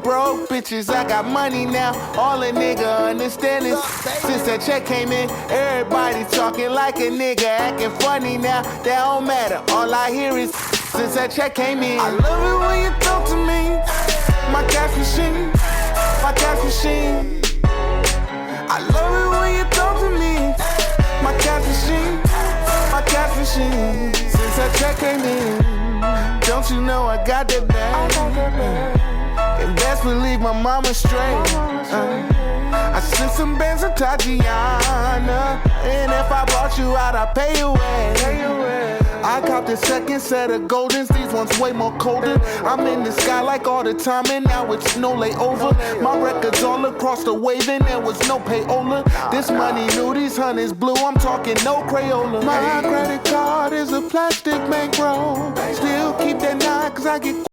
broke bitches, I got money now. All a nigga understand is since that check came in, everybody talking like a nigga, acting funny now. That don't matter, all I hear is since that check came in. I love it when you talk to me, my cash machine, my cash machine. I love it when you talk to me, my cash machine, my cash machine. Since that check came in, don't you know I got that bag? And best believe my mama straight. I sent some bands to Tatiana, and if I brought you out, I pay you away. I copped the second set of Goldens, these ones way more colder. I'm in the sky like all the time, and now it's no layover. My records all across the wave, and there was no payola. This money new, these honeys blue, I'm talking no Crayola. My credit card is a plastic bankroll. Still keep that 9, cause I get